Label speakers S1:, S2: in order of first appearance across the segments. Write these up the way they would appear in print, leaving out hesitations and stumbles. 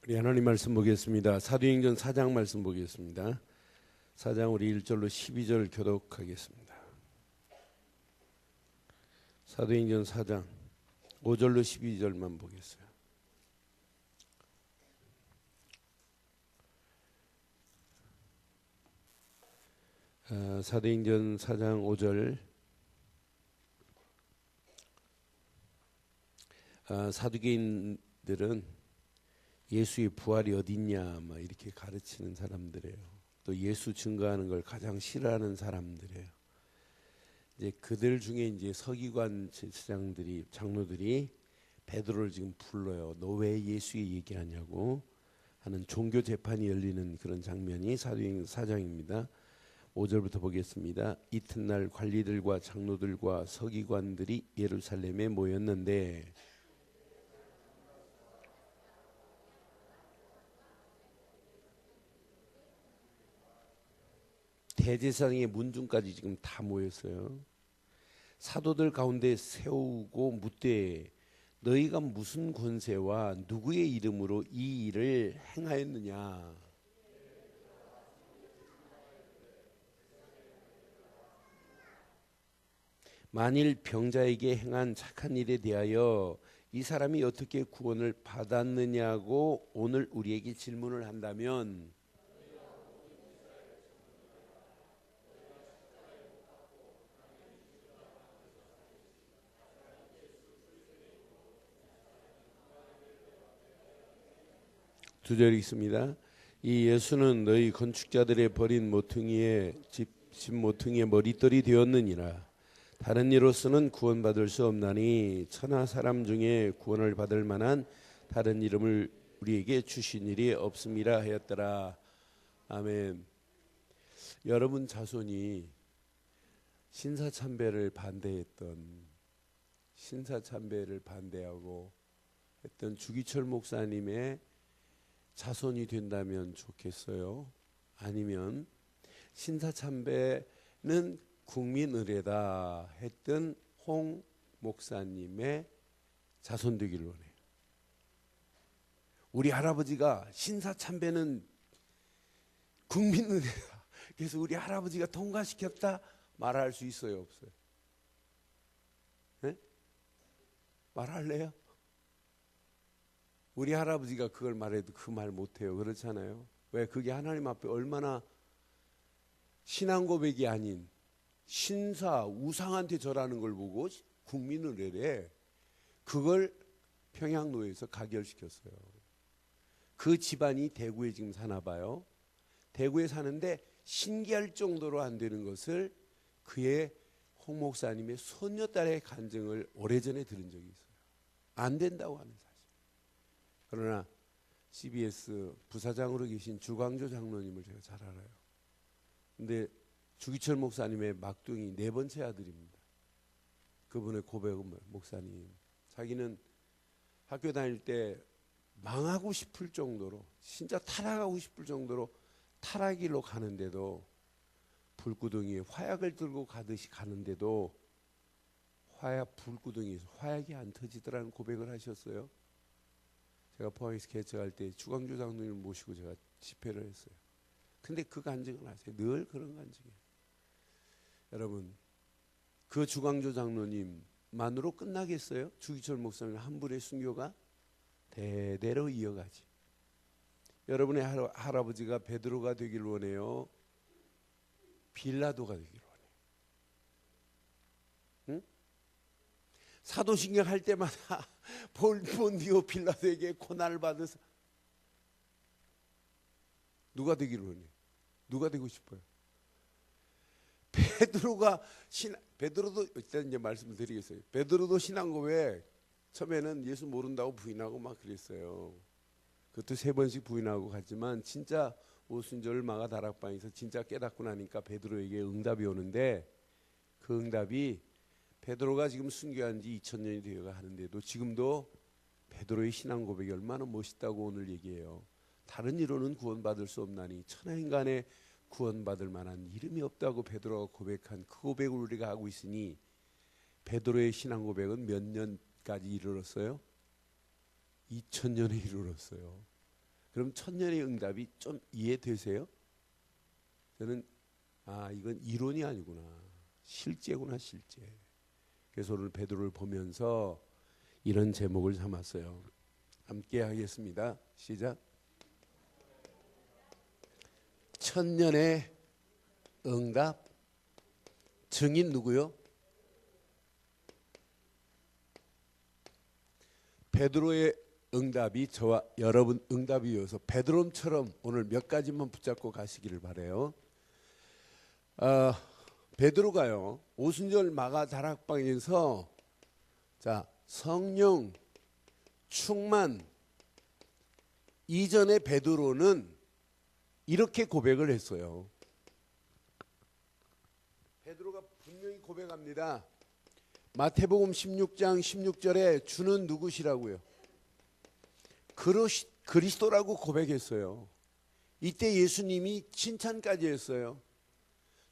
S1: 우리 하나님 말씀 보겠습니다. 사도행전 4장 말씀 보겠습니다. 4장 우리 1절로 12절 교독하겠습니다. 사도행전 4장 5절로 12절만 보겠어요. 사도행전 4장 5절. 사두개인들은 예수의 부활이 어딨냐 막 이렇게 가르치는 사람들이에요. 또 예수 증거하는 걸 가장 싫어하는 사람들이에요. 이제 그들 중에 이제 서기관 제사장들이 장로들이 베드로를 지금 불러요. 너 왜 예수의 얘기하냐고 하는 종교 재판이 열리는 그런 장면이 사도행전 4장입니다. 5절부터 보겠습니다. 이튿날 관리들과 장로들과 서기관들이 예루살렘에 모였는데 대제사장의 문중까지 지금 다 모였어요. 사도들 가운데 세우고 묻되 너희가 무슨 권세와 누구의 이름으로 이 일을 행하였느냐. 만일 병자에게 행한 착한 일에 대하여 이 사람이 어떻게 구원을 받았느냐고 오늘 우리에게 질문을 한다면 두 절 있습니다. 이 예수는 너희 건축자들의 버린 모퉁이에 집 모퉁이의 머릿돌이 되었느니라. 다른 이로서는 구원받을 수 없나니 천하 사람 중에 구원을 받을 만한 다른 이름을 우리에게 주신 일이 없음이라 하였더라. 아멘. 여러분 자손이 신사참배를 반대하고 했던 주기철 목사님의 자손이 된다면 좋겠어요. 아니면 신사참배는 국민의례다 했던 홍 목사님의 자손 되기를 원해요. 우리 할아버지가 신사참배는 국민의례다, 그래서 우리 할아버지가 통과시켰다 말할 수 있어요, 없어요? 네? 말할래요? 우리 할아버지가 그걸 말해도 그 말 못해요. 그렇잖아요. 왜? 그게 하나님 앞에 얼마나 신앙 고백이 아닌 신사 우상한테 절하는 걸 보고 국민의례래. 그걸 평양노예에서 가결시켰어요. 그 집안이 대구에 지금 사나 봐요. 대구에 사는데 신기할 정도로 안 되는 것을 그의 홍 목사님의 손녀딸의 간증을 오래전에 들은 적이 있어요. 안 된다고 하는 사실. 그러나 CBS 부사장으로 계신 주광조 장로님을 제가 잘 알아요. 근데 주기철 목사님의 막둥이 네 번째 아들입니다. 그분의 고백은 뭐예요? 목사님, 자기는 학교 다닐 때 망하고 싶을 정도로, 진짜 타락하고 싶을 정도로 타락길로 가는데도, 불구덩이에 화약을 들고 가듯이 가는데도 불구덩이에서 화약이 안 터지더라는 고백을 하셨어요. 제가 포항에서 개척할 때 주광조 장로님을 모시고 제가 집회를 했어요. 근데 그 간증을 하세요. 늘 그런 간증이에요. 여러분, 그 주광조 장로님만으로 끝나겠어요? 주기철 목사님 한 분의 순교가 대대로 이어가지. 여러분의 할아버지가 베드로가 되길 원해요? 빌라도가 되길 원해요? 응? 사도신경 할 때마다 본디오 빌라도에게 고난을 받아서 누가 되기를 원해요? 누가 되고 싶어요? 베드로도 일단 이제 말씀을 드리겠어요. 베드로도 신앙 고백 처음에는 예수 모른다고 부인하고 막 그랬어요. 그것도 3번씩 부인하고 갔지만 진짜 오순절 마가 다락방에서 진짜 깨닫고 나니까 베드로에게 응답이 오는데, 그 응답이 베드로가 지금 순교한 지 2000년이 되어 하는데도 지금도 베드로의 신앙 고백이 얼마나 멋있다고 오늘 얘기해요. 다른 이로는 구원받을 수 없나니 천하인간에 구원받을 만한 이름이 없다고 베드로가 고백한 그 고백을 우리가 하고 있으니, 베드로의 신앙 고백은 몇 년까지 이르렀어요? 2000년에 이르렀어요. 그럼 천년의 응답이 좀 이해되세요? 저는 이건 이론이 아니구나. 실제구나, 실제. 그래서 오늘 베드로를 보면서 이런 제목을 삼았어요. 함께 하겠습니다. 시작. 천년의 응답. 증인 누구요? 베드로의 응답이 저와 여러분 응답이어서 베드로처럼 오늘 몇 가지만 붙잡고 가시기를 바라요. 베드로가요, 오순절 마가 다락방에서 성령 충만 이전에 베드로는 이렇게 고백을 했어요. 베드로가 분명히 고백합니다. 마태복음 16장 16절에 주는 누구시라고요? 그리스도라고 고백했어요. 이때 예수님이 칭찬까지 했어요.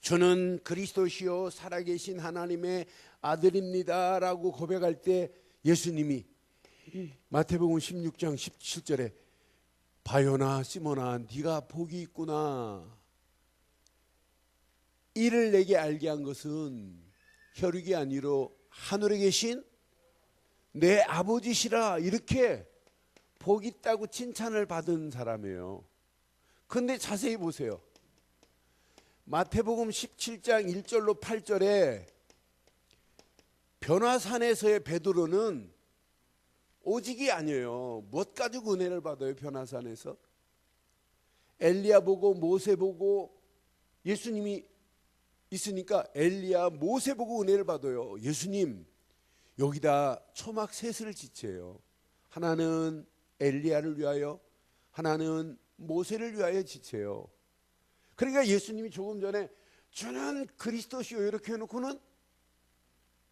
S1: 주는 그리스도시요 살아계신 하나님의 아들입니다 라고 고백할 때 예수님이 마태복음 16장 17절에 바요나 시몬아 네가 복이 있구나. 이를 내게 알게 한 것은 혈육이 아니로 하늘에 계신 내 아버지시라. 이렇게 복 있다고 칭찬을 받은 사람이에요. 그런데 자세히 보세요. 마태복음 17장 1절로 8절에 변화산에서의 베드로는 오직이 아니에요. 못 가지고 은혜를 받아요. 변화산에서 엘리야 보고 모세 보고 예수님이 있으니까 엘리야 모세 보고 은혜를 받아요. 예수님 여기다 초막 셋을 지체해요. 하나는 엘리야를 위하여, 하나는 모세를 위하여 지체해요. 그러니까 예수님이 조금 전에 주는 그리스도시요 이렇게 해놓고는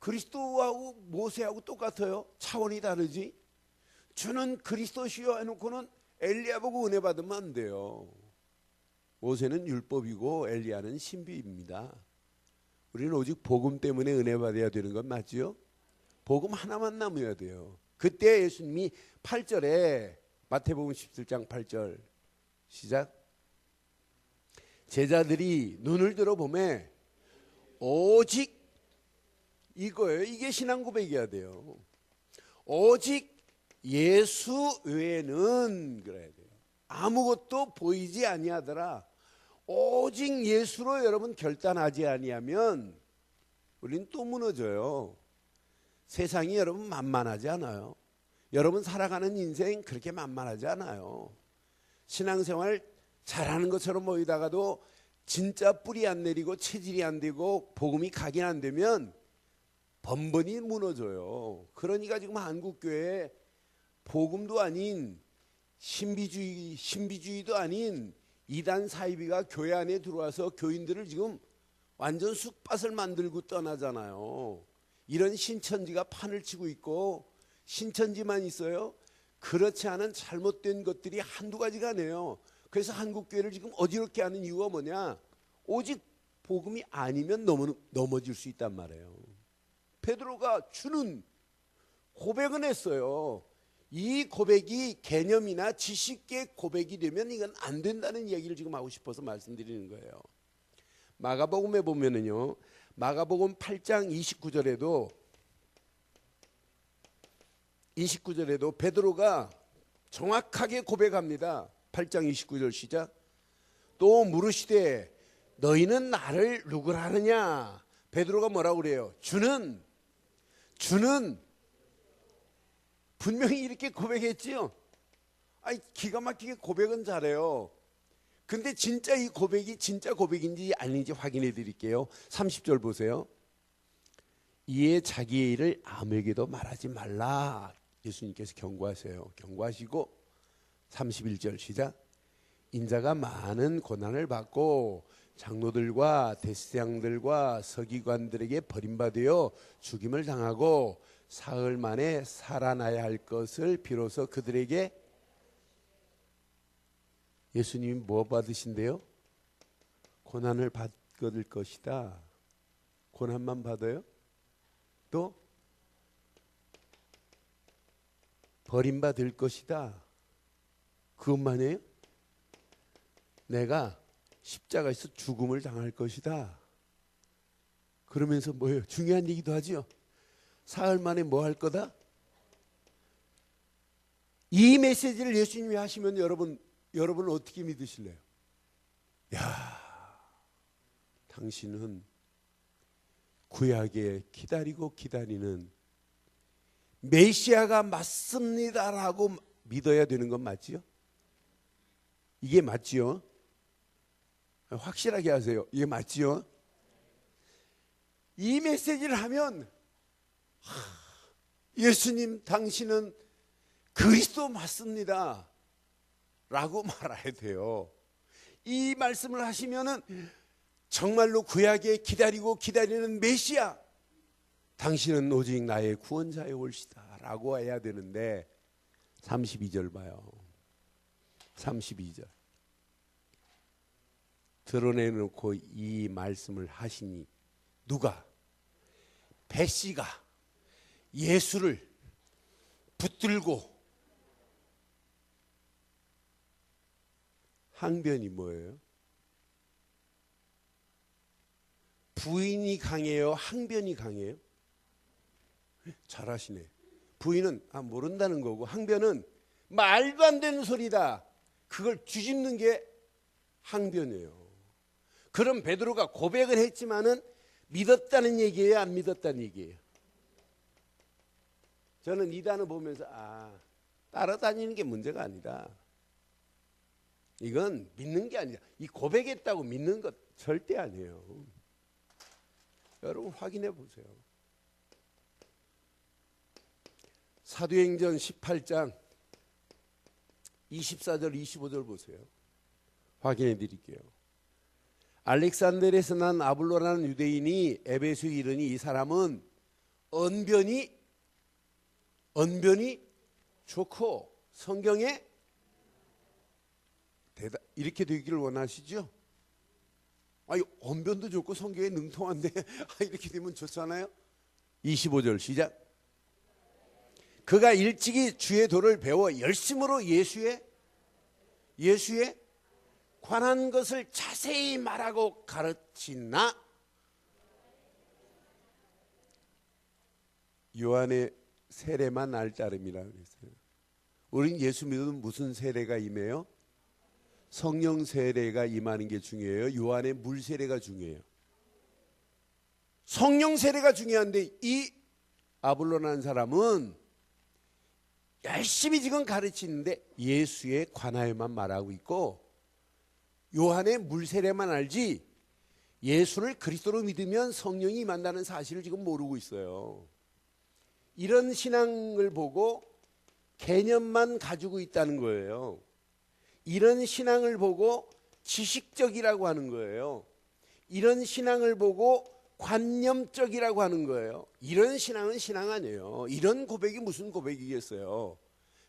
S1: 그리스도하고 모세하고 똑같아요. 차원이 다르지. 주는 그리스도시요 해놓고는 엘리야 보고 은혜 받으면 안 돼요. 모세는 율법이고 엘리야는 신비입니다. 우리는 오직 복음 때문에 은혜 받아야 되는 건 맞죠? 복음 하나만 남아야 돼요. 그때 예수님이 8절에 마태복음 17장 8절 시작. 제자들이 눈을 들어보매 오직 이거예요. 이게 신앙 고백이어야 돼요. 오직 예수 외에는 그래야 돼요. 아무것도 보이지 아니하더라. 오직 예수로 여러분 결단하지 아니하면 우리는 또 무너져요. 세상이 여러분 만만하지 않아요. 여러분 살아가는 인생 그렇게 만만하지 않아요. 신앙생활 잘하는 것처럼 보이다가도 진짜 뿌리 안 내리고 체질이 안 되고 복음이 각인 안 되면 번번이 무너져요. 그러니까 지금 한국교회에 복음도 아닌 신비주의도 아닌 이단 사이비가 교회 안에 들어와서 교인들을 지금 완전 쑥밭을 만들고 떠나잖아요. 이런 신천지가 판을 치고 있고 신천지만 있어요. 그렇지 않은 잘못된 것들이 한두 가지가 아니에요. 그래서 한국교회를 지금 어지럽게 하는 이유가 뭐냐? 오직 복음이 아니면 넘어질 수 있단 말이에요. 베드로가 주는 고백은 했어요. 이 고백이 개념이나 지식의 고백이 되면 이건 안 된다는 얘기를 지금 하고 싶어서 말씀드리는 거예요. 마가복음에 보면은요, 마가복음 8장 29절에도 베드로가 정확하게 고백합니다. 8장 29절 시작. 또 물으시되 너희는 나를 누구라 하느냐? 베드로가 뭐라고 그래요? 주는 분명히 이렇게 고백했지요. 기가 막히게 고백은 잘해요. 근데 진짜 이 고백이 진짜 고백인지 아닌지 확인해 드릴게요. 30절 보세요. 이에 자기의 일을 아무에게도 말하지 말라. 예수님께서 경고하세요. 경고하시고 31절 시작. 인자가 많은 고난을 받고 장로들과 대제사장들과 서기관들에게 버림받아 죽임을 당하고 사흘 만에 살아나야 할 것을 비로소 그들에게 예수님이 뭐 받으신대요? 고난을 받을 것이다. 고난만 받아요? 또 버림받을 것이다. 그것만이에요? 내가 십자가에서 죽음을 당할 것이다. 그러면서 뭐예요? 중요한 얘기도 하지요. 사흘 만에 뭐 할 거다? 이 메시지를 예수님이 하시면 여러분 어떻게 믿으실래요? 야, 당신은 구약에 기다리고 기다리는 메시아가 맞습니다라고 믿어야 되는 건 맞지요? 이게 맞지요? 확실하게 하세요. 이게 맞지요? 이 메시지를 하면 예수님 당신은 그리스도 맞습니다 라고 말해야 돼요. 이 말씀을 하시면은 정말로 구약에 기다리고 기다리는 메시아 당신은 오직 나의 구원자의 올시다 라고 해야 되는데 32절 봐요. 32절 드러내놓고 이 말씀을 하시니 누가? 배씨가 예수를 붙들고 항변이 뭐예요? 부인이 강해요? 항변이 강해요? 잘하시네. 부인은 모른다는 거고 항변은 말도 안 되는 소리다. 그걸 뒤집는 게 항변이에요. 그럼 베드로가 고백을 했지만은 믿었다는 얘기예요? 안 믿었다는 얘기예요? 저는 이 단어 보면서 따라다니는 게 문제가 아니다. 이건 믿는 게 아니라 이 고백했다고 믿는 것 절대 아니에요. 여러분 확인해 보세요. 사도행전 18장 24절 25절 보세요. 확인해 드릴게요. 알렉산드리아에서 난 아블로라는 유대인이 에베소에 이르니 이 사람은 언변이 좋고 성경에 이렇게 되기를 원하시죠? 언변도 좋고 성경에 능통한데 이렇게 되면 좋잖아요. 25절 시작. 그가 일찍이 주의 도를 배워 열심으로 예수에 관한 것을 자세히 말하고 가르치나 요한의 세례만 알 따름이라 그랬어요. 우린 예수 믿으면 무슨 세례가 임해요? 성령 세례가 임하는 게 중요해요? 요한의 물 세례가 중요해요? 성령 세례가 중요한데 이 아블로라는 사람은 열심히 지금 가르치는데 예수에 관하여만 말하고 있고 요한의 물 세례만 알지 예수를 그리스도로 믿으면 성령이 임한다는 사실을 지금 모르고 있어요. 이런 신앙을 보고 개념만 가지고 있다는 거예요. 이런 신앙을 보고 지식적이라고 하는 거예요. 이런 신앙을 보고 관념적이라고 하는 거예요. 이런 신앙은 신앙 아니에요. 이런 고백이 무슨 고백이겠어요.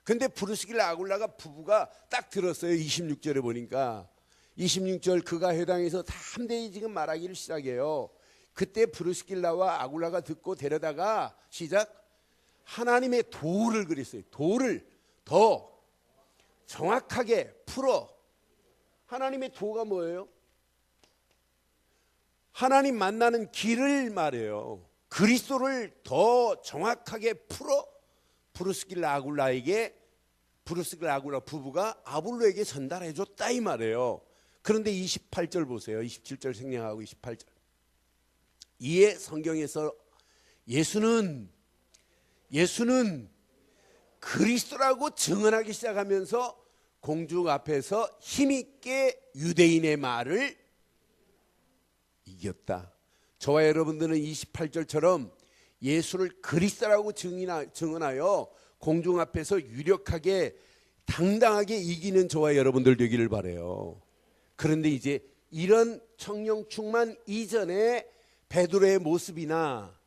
S1: 근데 브루스길라 아굴라가 부부가 딱 들었어요. 26절에 보니까 26절 그가 회당에서 담대히 지금 말하기를 시작해요. 그때 브루스길라와 아굴라가 듣고 데려다가 시작 하나님의 도를 그랬어요. 도를 더 정확하게 풀어. 하나님의 도가 뭐예요? 하나님 만나는 길을 말해요. 그리스도를 더 정확하게 풀어 브루스길라 아굴라 부부가 아볼로에게 전달해 줬다 이 말이에요. 그런데 28절 보세요. 27절 생략하고 28절. 이에 성경에서 예수는 그리스도라고 증언하기 시작하면서 공중 앞에서 힘있게 유대인의 말을 이겼다. 저와 여러분들은 28절처럼 예수를 그리스도라고 증언하여 공중 앞에서 유력하게 당당하게 이기는 저와 여러분들 되기를 바라요. 그런데 이제 이런 성령 충만 이전에 베드로의 모습이나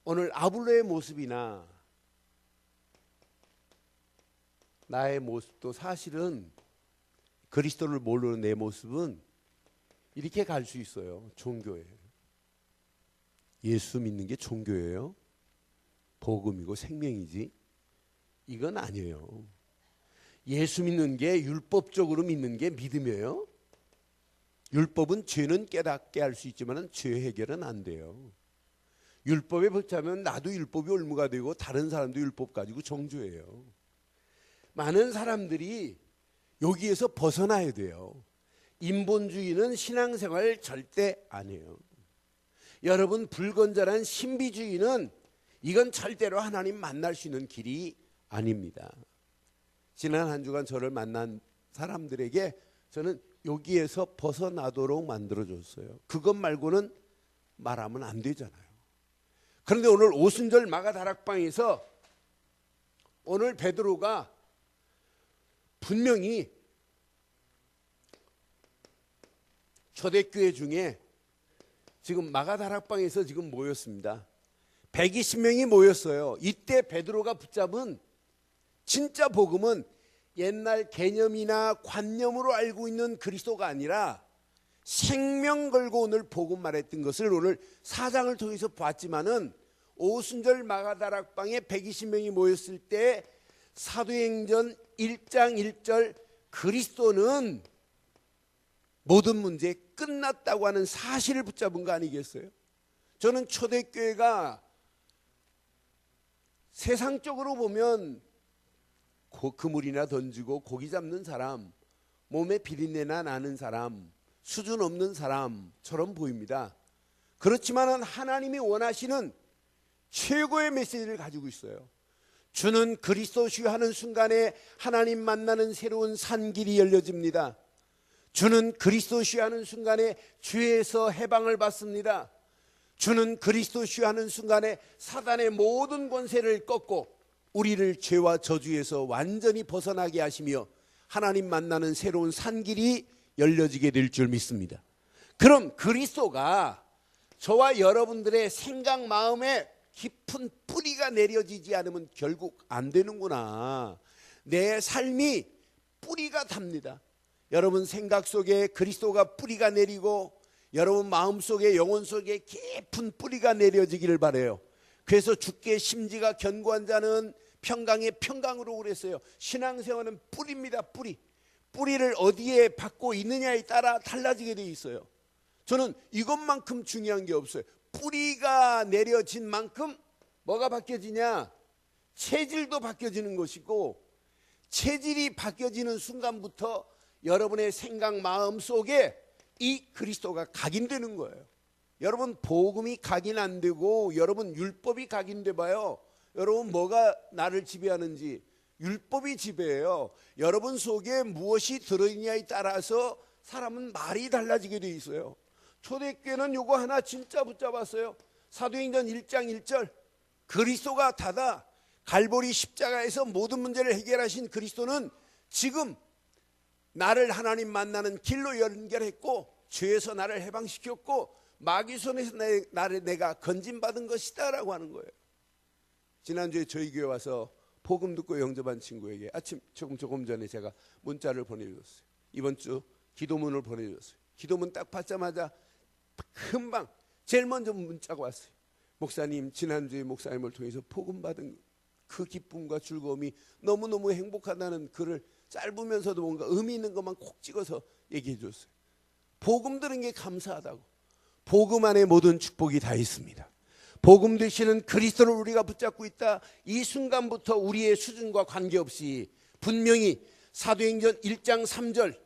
S1: 오늘 아볼로의 모습이나 나의 모습도 사실은 그리스도를 모르는 내 모습은 이렇게 갈 수 있어요. 종교에. 예수 믿는 게 종교예요. 복음이고 생명이지. 이건 아니에요. 예수 믿는 게 율법적으로 믿는 게 믿음이에요? 율법은 죄는 깨닫게 할 수 있지만 죄 해결은 안 돼요. 율법에 붙자면 나도 율법이 올무가 되고 다른 사람도 율법 가지고 정죄해요. 많은 사람들이 여기에서 벗어나야 돼요. 인본주의는 신앙생활 절대 안 해요. 여러분, 불건전한 신비주의는 이건 절대로 하나님 만날 수 있는 길이 아닙니다. 지난 한 주간 저를 만난 사람들에게 저는 여기에서 벗어나도록 만들어줬어요. 그것 말고는 말하면 안 되잖아요. 그런데 오늘 오순절 마가다락방에서 오늘 베드로가 분명히 초대교회 중에 지금 마가다락방에서 지금 모였습니다. 120명이 모였어요. 이때 베드로가 붙잡은 진짜 복음은 옛날 개념이나 관념으로 알고 있는 그리스도가 아니라 생명 걸고 오늘 복음 말했던 것을 오늘 4장을 통해서 봤지만은 오순절 마가다락방에 120명이 모였을 때 사도행전 1장 1절 그리스도는 모든 문제 끝났다고 하는 사실을 붙잡은 거 아니겠어요? 저는 초대교회가 세상적으로 보면 그물이나 던지고 고기 잡는 사람, 몸에 비린내나 나는 사람, 수준 없는 사람처럼 보입니다. 그렇지만 하나님이 원하시는 최고의 메시지를 가지고 있어요. 주는 그리스도시요 하는 순간에 하나님 만나는 새로운 산길이 열려집니다. 주는 그리스도시요 하는 순간에 죄에서 해방을 받습니다. 주는 그리스도시요 하는 순간에 사단의 모든 권세를 꺾고 우리를 죄와 저주에서 완전히 벗어나게 하시며 하나님 만나는 새로운 산길이 열려지게 될 줄 믿습니다. 그럼 그리스도가 저와 여러분들의 생각 마음에 깊은 뿌리가 내려지지 않으면 결국 안 되는구나. 내 삶이 뿌리가 답니다. 여러분 생각 속에 그리스도가 뿌리가 내리고 여러분 마음 속에 영혼 속에 깊은 뿌리가 내려지기를 바라요. 그래서 주께 심지가 견고한 자는 평강의 평강으로 그랬어요. 신앙생활은 뿌리입니다. 뿌리를 어디에 받고 있느냐에 따라 달라지게 돼 있어요. 저는 이것만큼 중요한 게 없어요. 뿌리가 내려진 만큼 뭐가 바뀌어지냐? 체질도 바뀌어지는 것이고, 체질이 바뀌어지는 순간부터 여러분의 생각 마음 속에 이 그리스도가 각인되는 거예요. 여러분 복음이 각인 안 되고 여러분 율법이 각인돼 봐요. 여러분 뭐가 나를 지배하는지 율법이 지배해요. 여러분 속에 무엇이 들어있냐에 따라서 사람은 말이 달라지게 돼 있어요. 초대교회는 요거 하나 진짜 붙잡았어요. 사도행전 1장 1절 그리스도가 다다 갈보리 십자가에서 모든 문제를 해결하신 그리스도는 지금 나를 하나님 만나는 길로 연결했고 죄에서 나를 해방시켰고 마귀 손에서 나를 내가 건진받은 것이다 라고 하는 거예요. 지난주에 저희 교회 와서 복음 듣고 영접한 친구에게 아침 조금 전에 제가 문자를 보내줬어요. 이번 주 기도문을 보내줬어요. 기도문 딱 받자마자 금방 제일 먼저 문자가 왔어요. 목사님, 지난주에 목사님을 통해서 복음 받은 그 기쁨과 즐거움이 너무너무 행복하다는 글을 짧으면서도 뭔가 의미 있는 것만 콕 찍어서 얘기해 줬어요. 복음 들은 게 감사하다고. 복음 안에 모든 축복이 다 있습니다. 복음 되시는 그리스도를 우리가 붙잡고 있다. 이 순간부터 우리의 수준과 관계없이 분명히 사도행전 1장 3절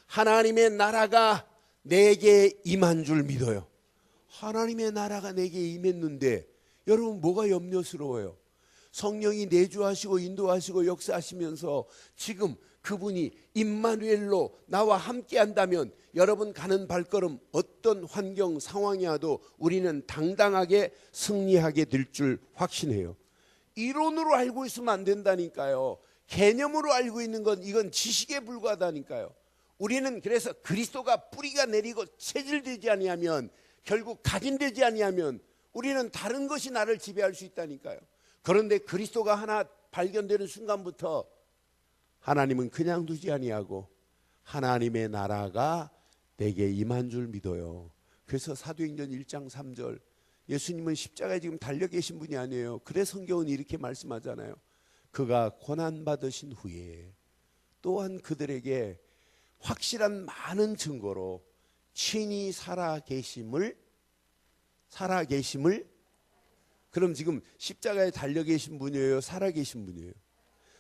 S1: 하나님의 나라가 내게 임한 줄 믿어요. 하나님의 나라가 내게 임했는데 여러분 뭐가 염려스러워요? 성령이 내주하시고 인도하시고 역사하시면서 지금 그분이 임마누엘로 나와 함께 한다면 여러분 가는 발걸음 어떤 환경 상황이 와도 우리는 당당하게 승리하게 될 줄 확신해요. 이론으로 알고 있으면 안 된다니까요. 개념으로 알고 있는 건 이건 지식에 불과하다니까요. 우리는 그래서 그리스도가 뿌리가 내리고 체질되지 아니하면 결국 각인되지 아니하면 우리는 다른 것이 나를 지배할 수 있다니까요. 그런데 그리스도가 하나 발견되는 순간부터 하나님은 그냥 두지 아니하고 하나님의 나라가 내게 임한 줄 믿어요. 그래서 사도행전 1장 3절 예수님은 십자가에 지금 달려 계신 분이 아니에요. 그래서 성경은 이렇게 말씀하잖아요. 그가 고난받으신 후에 또한 그들에게 확실한 많은 증거로 친히 살아계심을 그럼 지금 십자가에 달려 계신 분이에요? 살아계신 분이에요?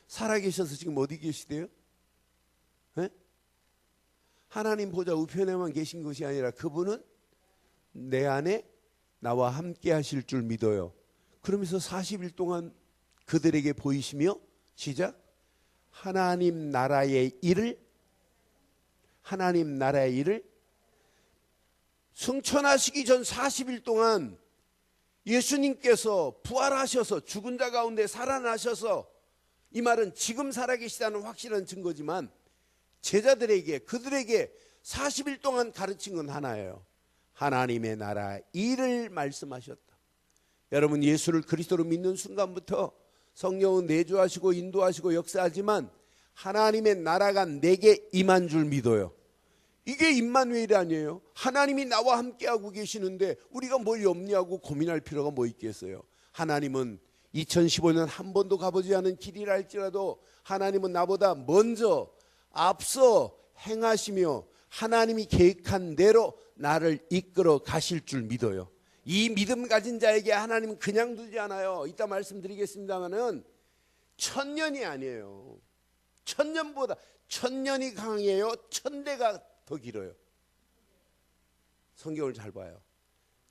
S1: 살아계셔서 지금 어디 계시대요? 네? 하나님 보좌 우편에만 계신 것이 아니라 그분은 내 안에 나와 함께 하실 줄 믿어요. 그러면서 40일 동안 그들에게 보이시며 시작. 하나님 나라의 일을 승천하시기 전 40일 동안 예수님께서 부활하셔서 죽은 자 가운데 살아나셔서, 이 말은 지금 살아계시다는 확실한 증거지만 제자들에게, 그들에게 40일 동안 가르친 건 하나예요. 하나님의 나라 일을 말씀하셨다. 여러분, 예수를 그리스도로 믿는 순간부터 성령은 내주하시고 인도하시고 역사하지만 하나님의 나라가 내게 임한 줄 믿어요. 이게 임마누엘이 아니에요. 하나님이 나와 함께하고 계시는데 우리가 뭘 염려하고 고민할 필요가 뭐 있겠어요. 하나님은 2015년 한 번도 가보지 않은 길이라 할지라도 하나님은 나보다 먼저 앞서 행하시며 하나님이 계획한 대로 나를 이끌어 가실 줄 믿어요. 이 믿음 가진 자에게 하나님은 그냥 두지 않아요. 이따 말씀드리겠습니다마는 1000년이 아니에요. 1000년보다 1000년이 강해요. 1000대가 더 길어요. 성경을 잘 봐요.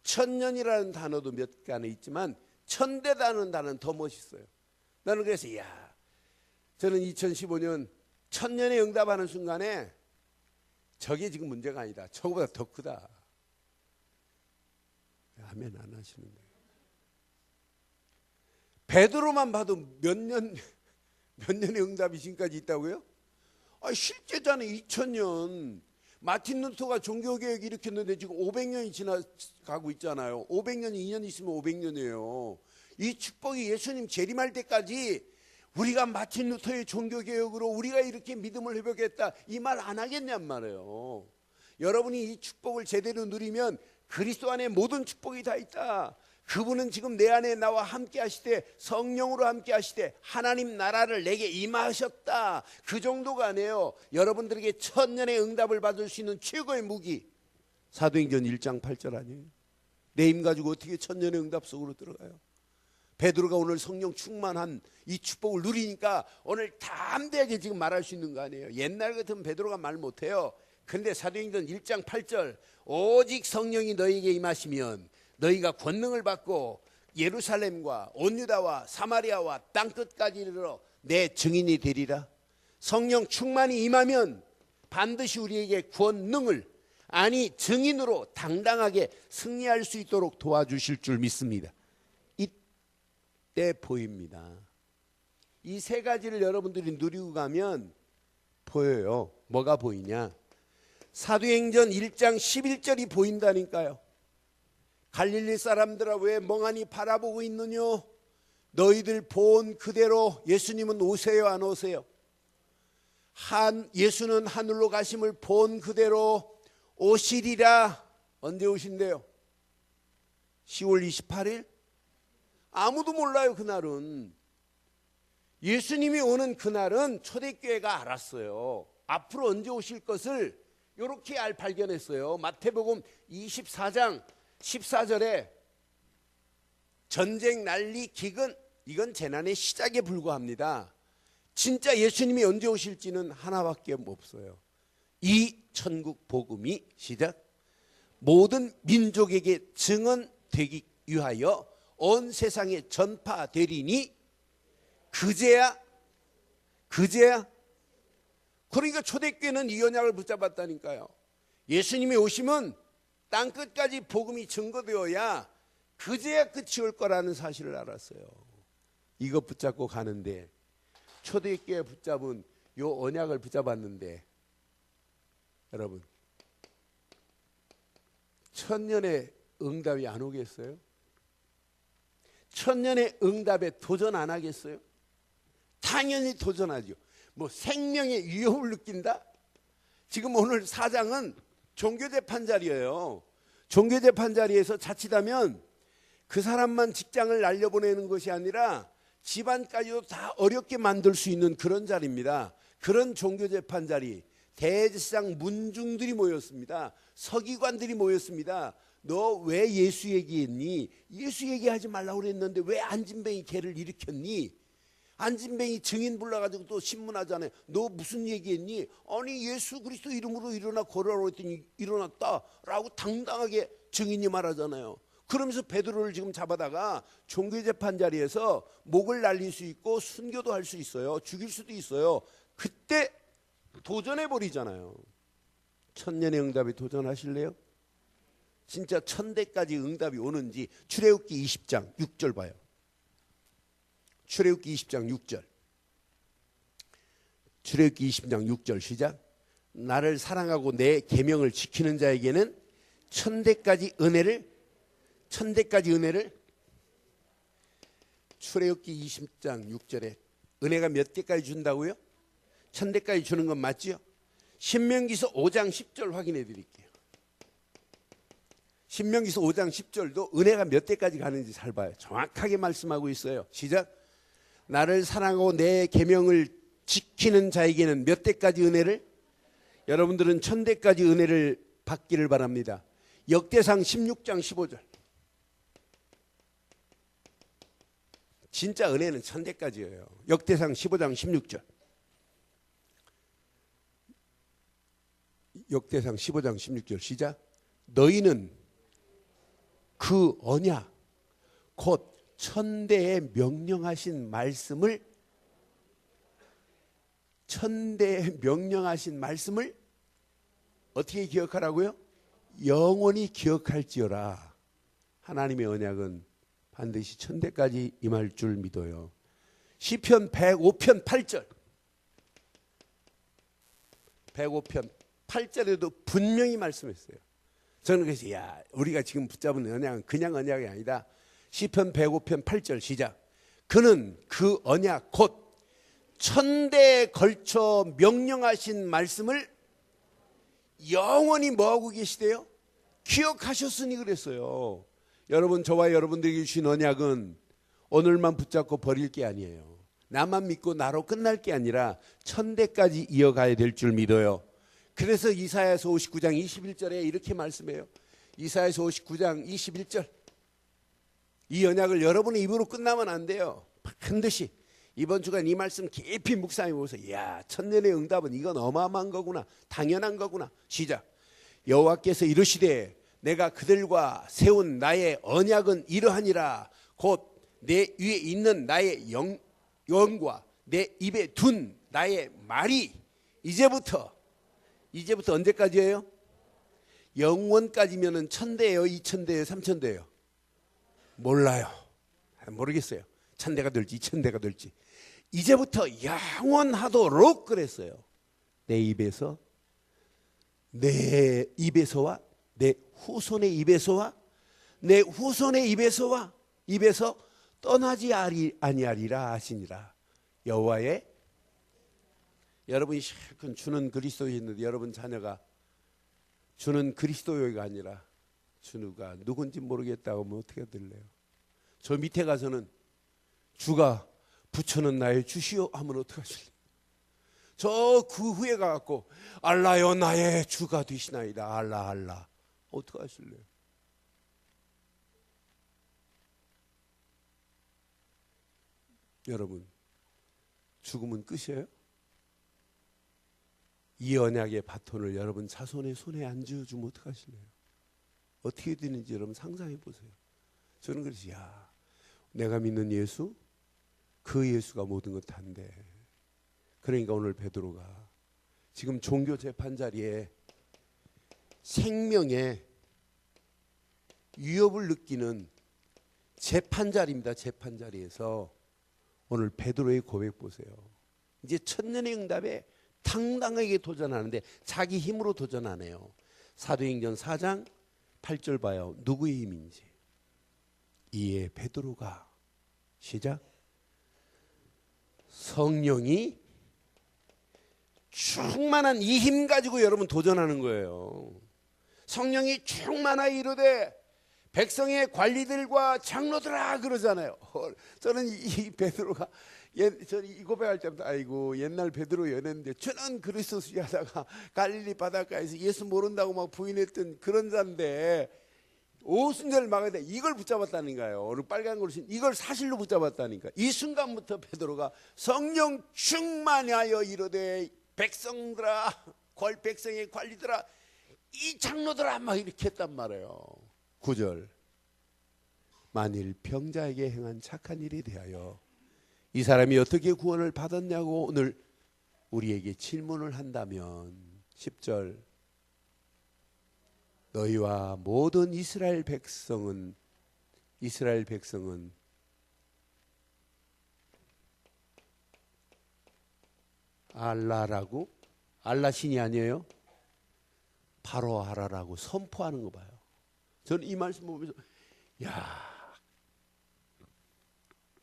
S1: 1000년이라는 단어도 몇 개 안에 있지만 1000대라는 단어는 더 멋있어요. 나는 그래서 저는 2015년 1000년에 응답하는 순간에 저게 지금 문제가 아니다. 저거보다 더 크다. 아멘 안 하시는 거예요. 베드로만 봐도 몇 년의 응답이 지금까지 있다고요? 실제자는 2000년 마틴 루터가 종교개혁 일으켰는데 지금 500년이 지나가고 있잖아요. 500년이 2년 있으면 500년이에요. 이 축복이 예수님 재림할 때까지 우리가 마틴 루터의 종교개혁으로 우리가 이렇게 믿음을 회복했다, 이 말 안 하겠냔 말이에요. 여러분이 이 축복을 제대로 누리면 그리스도 안에 모든 축복이 다 있다. 그분은 지금 내 안에 나와 함께 하시되 성령으로 함께 하시되 하나님 나라를 내게 임하셨다. 그 정도가 아니에요. 여러분들에게 1000년의 응답을 받을 수 있는 최고의 무기, 사도행전 1장 8절 아니에요? 내 힘 가지고 어떻게 1000년의 응답 속으로 들어가요? 베드로가 오늘 성령 충만한 이 축복을 누리니까 오늘 담대하게 지금 말할 수 있는 거 아니에요? 옛날 같으면 베드로가 말 못해요. 근데 사도행전 1장 8절, 오직 성령이 너희에게 임하시면 너희가 권능을 받고 예루살렘과 온 유다와 사마리아와 땅끝까지 이르러 내 증인이 되리라. 성령 충만이 임하면 반드시 우리에게 권능을, 아니 증인으로 당당하게 승리할 수 있도록 도와주실 줄 믿습니다. 이때 보입니다. 이 세 가지를 여러분들이 누리고 가면 보여요. 뭐가 보이냐? 사도행전 1장 11절이 보인다니까요. 갈릴리 사람들아 왜 멍하니 바라보고 있느냐? 너희들 본 그대로 예수님은 오세요 안 오세요? 예수는 하늘로 가심을 본 그대로 오시리라. 언제 오신대요? 10월 28일? 아무도 몰라요. 그날은. 예수님이 오는 그날은 초대교회가 알았어요. 앞으로 언제 오실 것을 이렇게 발견했어요. 마태복음 24장 14절에 전쟁, 난리, 기근, 이건 재난의 시작에 불과합니다. 진짜 예수님이 언제 오실지는 하나밖에 없어요. 이 천국 복음이 시작, 모든 민족에게 증언되기 위하여 온 세상에 전파되리니 그제야. 그러니까 초대교회는 이 언약을 붙잡았다니까요. 예수님이 오시면 땅끝까지 복음이 증거되어야 그제야 끝이 올 거라는 사실을 알았어요. 이거 붙잡고 가는데, 초대교회 붙잡은 요 언약을 붙잡았는데, 여러분 1000년의 응답이 안 오겠어요? 1000년의 응답에 도전 안 하겠어요? 당연히 도전하죠. 뭐 생명의 위협을 느낀다? 지금 오늘 사장은 종교재판 자리예요. 종교재판 자리에서 자칫하면 그 사람만 직장을 날려보내는 것이 아니라 집안까지도 다 어렵게 만들 수 있는 그런 자리입니다. 그런 종교재판 자리, 대제사장 문중들이 모였습니다. 서기관들이 모였습니다. 너 왜 예수 얘기했니? 예수 얘기하지 말라고 그랬는데 왜 안진뱅이 개를 일으켰니? 안진뱅이 증인 불러가지고 또 신문하잖아요. 너 무슨 얘기했니? 아니 예수 그리스도 이름으로 일어나 걸어라고 했더니 일어났다라고 당당하게 증인이 말하잖아요. 그러면서 베드로를 지금 잡아다가 종교재판 자리에서 목을 날릴 수 있고 순교도 할 수 있어요. 죽일 수도 있어요. 그때 도전해버리잖아요. 천년의 응답에 도전하실래요? 진짜 천대까지 응답이 오는지 출애굽기 20장 6절 봐요. 출애굽기 20장 6절. 출애굽기 20장 6절 시작. 나를 사랑하고 내 계명을 지키는 자에게는 천대까지 은혜를 출애굽기 20장 6절에 은혜가 몇 대까지 준다고요? 천대까지 주는 건 맞지요? 신명기서 5장 10절 확인해 드릴게요. 신명기서 5장 10절도 은혜가 몇 대까지 가는지 잘 봐요. 정확하게 말씀하고 있어요. 시작. 나를 사랑하고 내 계명을 지키는 자에게는 몇 대까지 은혜를? 여러분들은 천대까지 은혜를 받기를 바랍니다. 역대상 16장 15절. 진짜 은혜는 천대까지예요. 역대상 15장 16절. 역대상 15장 16절 시작. 너희는 그 언약 곧 천대에 명령하신 말씀을 어떻게 기억하라고요? 영원히 기억할지어라. 하나님의 언약은 반드시 천대까지 임할 줄 믿어요. 시편 105편 8절. 105편 8절에도 분명히 말씀했어요. 저는 그래서 우리가 지금 붙잡은 언약은 그냥 언약이 아니다. 시편 105편 8절 시작. 그는 그 언약 곧 천대에 걸쳐 명령하신 말씀을 영원히 뭐하고 계시대요? 기억하셨으니 그랬어요. 여러분, 저와 여러분들에게 주신 언약은 오늘만 붙잡고 버릴 게 아니에요. 나만 믿고 나로 끝날 게 아니라 천대까지 이어가야 될 줄 믿어요. 그래서 이사야서 59장 21절에 이렇게 말씀해요. 이사야서 59장 21절. 이 언약을 여러분의 입으로 끝나면 안 돼요. 반드시 이번 주간 이 말씀 깊이 묵상해 보세요. 이야, 천년의 응답은 이건 어마어마한 거구나. 당연한 거구나. 시작. 여호와께서 이르시되 내가 그들과 세운 나의 언약은 이러하니라. 곧 내 위에 있는 나의 영과 내 입에 둔 나의 말이 이제부터 언제까지예요? 영원까지면은 천대예요, 이천대예요, 삼천대예요? 몰라요. 모르겠어요. 천대가 될지 이천대가 될지. 이제부터 영원하도록 그랬어요. 내 입에서와 내 후손의 입에서 떠나지 아니하리라 하시니라. 여호와의 여러분이 실컷 주는 그리스도인인데 여러분 자녀가 주는 그리스도교가 아니라 주가 누군지 모르겠다고 하면 어떻게 들래요? 저 밑에 가서는 주가 부처는 나의 주시오 하면 어떡하실래요? 저 그 후에 가갖고 알라요 나의 주가 되시나이다. 알라 어떡하실래요? 여러분, 죽으면 끝이에요? 이 언약의 바톤을 여러분 자손의 손에 안 쥐어주면 어떡하실래요? 어떻게 되는지 여러분 상상해 보세요. 저는 그래서 내가 믿는 예수, 그 예수가 모든 것 한데. 그러니까 오늘 베드로가 지금 종교 재판 자리에 생명의 위협을 느끼는 재판 자리입니다. 재판 자리에서 오늘 베드로의 고백 보세요. 이제 천년의 응답에 당당하게 도전하는데 자기 힘으로 도전 안 해요. 사도행전 4장 8절 봐요. 누구의 힘인지. 이에 베드로가 시작. 성령이 충만한 이 힘 가지고 여러분 도전하는 거예요. 성령이 충만하여 이르되 백성의 관리들과 장로들아 그러잖아요. 저는 이 베드로가 저이 고백할 때부터 아이고 옛날 베드로였는데 저는 그리스도주의 하다가 갈릴리 바닷가에서 예수 모른다고 막 부인했던 그런 자인데 오순절을 막아야 돼. 이걸 붙잡았다니까요. 어느 빨간 걸 이걸 사실로 붙잡았다니까. 이 순간부터 베드로가 성령 충만하여 이르되 백성들아, 백성의 관리들아, 이 장로들아 막 이렇게 했단 말이에요. 9절. 만일 병자에게 행한 착한 일에 대하여 이 사람이 어떻게 구원을 받았냐고 오늘 우리에게 질문을 한다면 10절. 너희와 모든 이스라엘 백성은 알라라고, 알라 신이 아니에요? 바로 알아라고 선포하는 거 봐요. 저는 이 말씀 보면서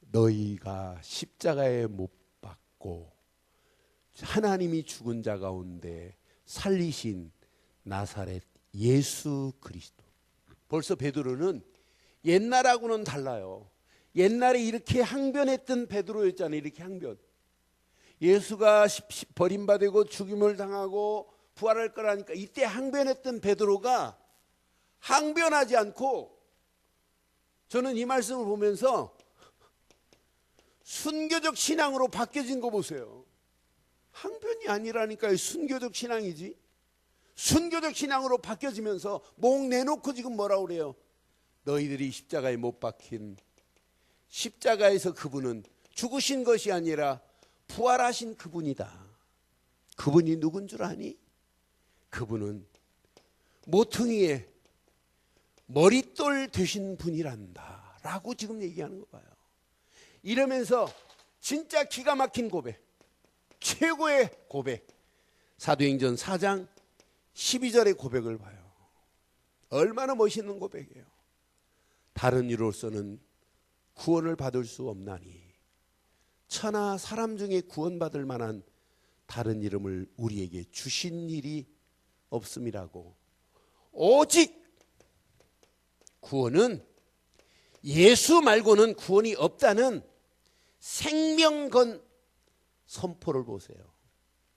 S1: 너희가 십자가에 못 박고 하나님이 죽은 자 가운데 살리신 나사렛 예수 그리스도. 벌써 베드로는 옛날하고는 달라요. 옛날에 이렇게 항변했던 베드로였잖아요. 이렇게 항변. 예수가 버림받고 죽임을 당하고 부활할 거라니까 이때 항변했던 베드로가 항변하지 않고, 저는 이 말씀을 보면서 순교적 신앙으로 바뀌어진 거 보세요. 항변이 아니라니까요. 순교적 신앙이지. 순교적 신앙으로 바뀌어지면서 목 내놓고 지금 뭐라고 그래요? 너희들이 십자가에 못 박힌, 십자가에서 그분은 죽으신 것이 아니라 부활하신 그분이다. 그분이 누군 줄 아니? 그분은 모퉁이에 머릿돌 되신 분이란다 라고 지금 얘기하는 거 봐요. 이러면서 진짜 기가 막힌 고백, 최고의 고백, 사도행전 4장 12절의 고백을 봐요. 얼마나 멋있는 고백이에요. 다른 이로서는 구원을 받을 수 없나니 천하 사람 중에 구원받을 만한 다른 이름을 우리에게 주신 일이 없음이라고. 오직 구원은 예수 말고는 구원이 없다는 생명건 선포를 보세요.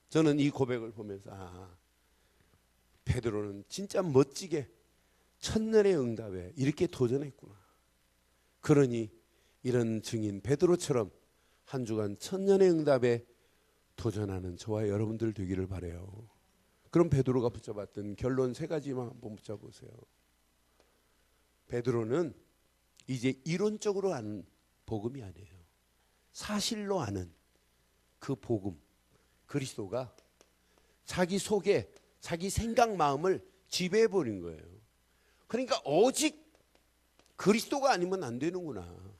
S1: 저는 이 고백을 보면서 베드로는 진짜 멋지게 천년의 응답에 이렇게 도전했구나. 그러니 이런 증인 베드로처럼 한 주간 천년의 응답에 도전하는 저와 여러분들 되기를 바라요. 그럼 베드로가 붙잡았던 결론 3가지만 한번 붙잡으세요. 베드로는 이제 이론적으로 아는 복음이 아니에요. 사실로 아는 그 복음, 그리스도가 자기 속에 자기 생각 마음을 지배해버린 거예요. 그러니까 오직 그리스도가 아니면 안 되는구나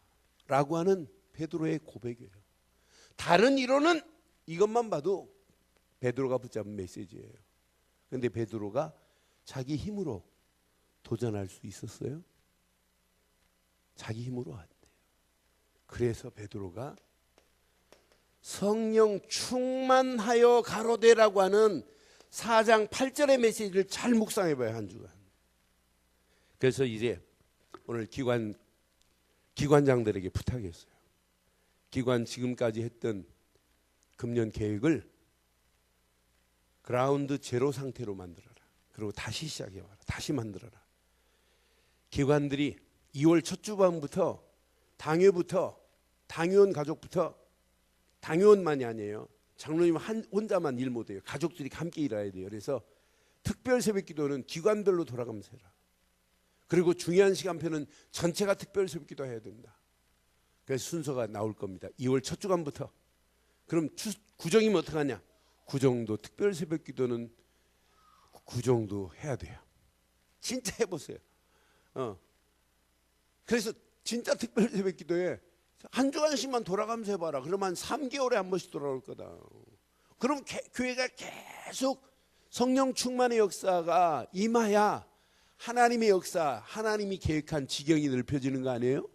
S1: 라고 하는 베드로의 고백이에요. 다른 이론은 이것만 봐도 베드로가 붙잡은 메시지예요. 그런데 베드로가 자기 힘으로 도전할 수 있었어요? 자기 힘으로 안 돼요. 그래서 베드로가 성령 충만하여 가로되라고 하는 4장 8절의 메시지를 잘 묵상해봐요. 한 주간. 그래서 이제 오늘 기관장들에게 부탁했어요. 기관 지금까지 했던 금년 계획을 그라운드 제로 상태로 만들어라. 그리고 다시 시작해봐라. 다시 만들어라. 기관들이 2월 첫 주반부터 당회부터 당회원 가족부터, 당회원만이 아니에요. 장로님 혼자만 일 못해요. 가족들이 함께 일해야 돼요. 그래서 특별 새벽 기도는 기관별로 돌아가면서 해라. 그리고 중요한 시간표는 전체가 특별 새벽 기도 해야 된다. 그래서 순서가 나올 겁니다. 2월 첫 주간부터. 그럼 구정이면 어떡하냐? 구정도 특별 새벽 기도는 구정도 해야 돼요. 진짜 해보세요. 그래서 진짜 특별 새벽 기도에 한 주간씩만 돌아가면서 해봐라. 그러면 한 3개월에 한 번씩 돌아올 거다. 그럼 교회가 계속 성령 충만의 역사가 임해야 하나님의 역사, 하나님이 계획한 지경이 넓혀지는 거 아니에요?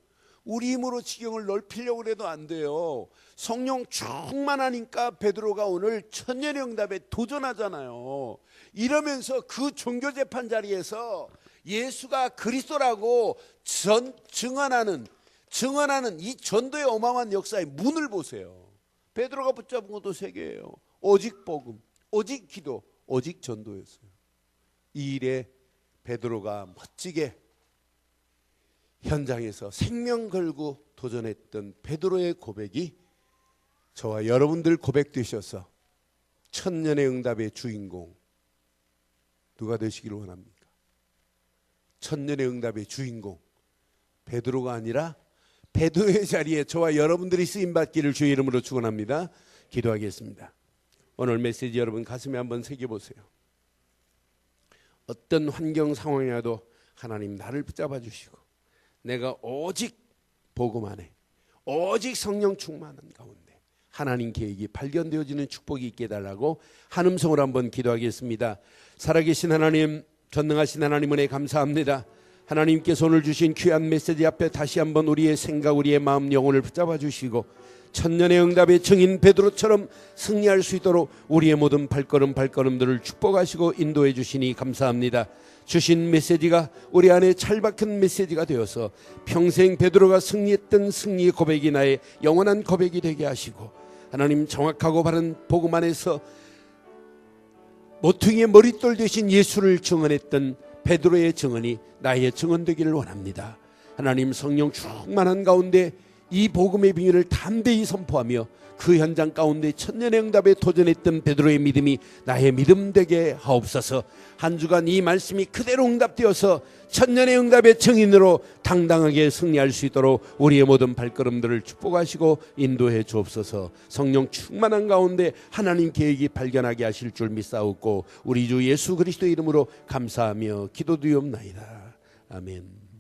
S1: 우리 힘으로 지경을 넓히려고 해도 안 돼요. 성령 충만하니까 베드로가 오늘 천년의 응답에 도전하잖아요. 이러면서 그 종교재판 자리에서 예수가 그리스도라고 증언하는 이 전도의 어마어마한 역사의 문을 보세요. 베드로가 붙잡은 것도 세 개예요. 오직 복음, 오직 기도, 오직 전도였어요. 이 일에 베드로가 멋지게 현장에서 생명 걸고 도전했던 베드로의 고백이 저와 여러분들 고백 되셔서 천년의 응답의 주인공 누가 되시기를 원합니까? 천년의 응답의 주인공 베드로가 아니라 베드로의 자리에 저와 여러분들이 쓰임받기를 주의 이름으로 축원합니다. 기도하겠습니다. 오늘 메시지 여러분 가슴에 한번 새겨보세요. 어떤 환경 상황이라도 하나님 나를 붙잡아 주시고 내가 오직 복음 안에 오직 성령 충만한 가운데 하나님 계획이 발견되어지는 축복이 있게 해달라고 한 음성으로 한번 기도하겠습니다. 살아계신 하나님, 전능하신 하나님 은혜 감사합니다. 하나님께서 오늘 주신 귀한 메시지 앞에 다시 한번 우리의 생각, 우리의 마음, 영혼을 붙잡아 주시고 천년의 응답의 증인 베드로처럼 승리할 수 있도록 우리의 모든 발걸음들을 축복하시고 인도해 주시니 감사합니다. 주신 메시지가 우리 안에 찰박힌 메시지가 되어서 평생 베드로가 승리했던 승리의 고백이 나의 영원한 고백이 되게 하시고 하나님 정확하고 바른 복음 안에서 모퉁이의 머릿돌 되신 예수를 증언했던 베드로의 증언이 나의 증언 되기를 원합니다. 하나님 성령 충만한 가운데 이 복음의 비밀을 담대히 선포하며 그 현장 가운데 천년의 응답에 도전했던 베드로의 믿음이 나의 믿음 되게 하옵소서. 한 주간 이 말씀이 그대로 응답되어서 천년의 응답의 증인으로 당당하게 승리할 수 있도록 우리의 모든 발걸음들을 축복하시고 인도해 주옵소서. 성령 충만한 가운데 하나님 계획이 발견하게 하실 줄 믿사옵고 우리 주 예수 그리스도의 이름으로 감사하며 기도드리옵나이다. 아멘.